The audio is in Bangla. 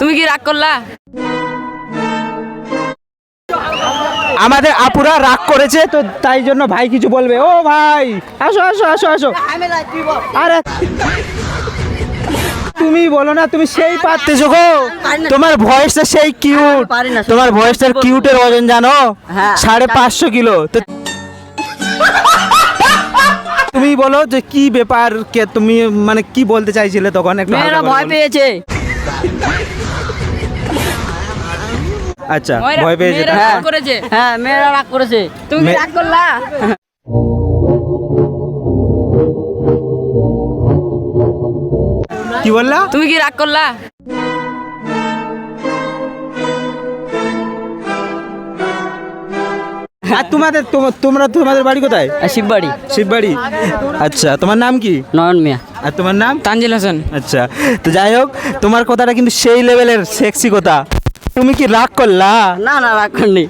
তুমি কি রাগ করলা? আমাদের আপুরা রাগ করেছে তো তাই জন্য ভাই কিছু বলবে। ও ভাই আসো আসো আসো আসো। আরে তুমি বলো না, তুমি সেই পারতেছো গো। তোমার ভয়েসটা সেই কিউট। তোমার ভয়েসটার কিউটের ওজন জানো 550 কিলো। তো তুমি বলো যে কি ব্যাপার, কে তুমি মানে কি বলতে চাইছিলে তখন একটু মেয়েরা ভয় পেয়েছে। আচ্ছা ভয় পেয়েছে। মেয়েরা রাগ করেছে। হ্যাঁ মেয়েরা রাগ করেছে। তুমি কি রাগ করলা? কি বললা? তুমি কি রাগ করলা? আর তোমাদের বাড়ি কোথায়? শিববাড়ি। শিববাড়ি। আচ্ছা তোমার নাম কি? নয়ন মিয়া। আর তোমার নাম? তানজিল হাসান। আচ্ছা তো যাই হোক, তোমার কথাটা কিন্তু সেই লেভেলের সেক্সি কথা। তুমি কি রাগ করলা? না না রাগ করিনি।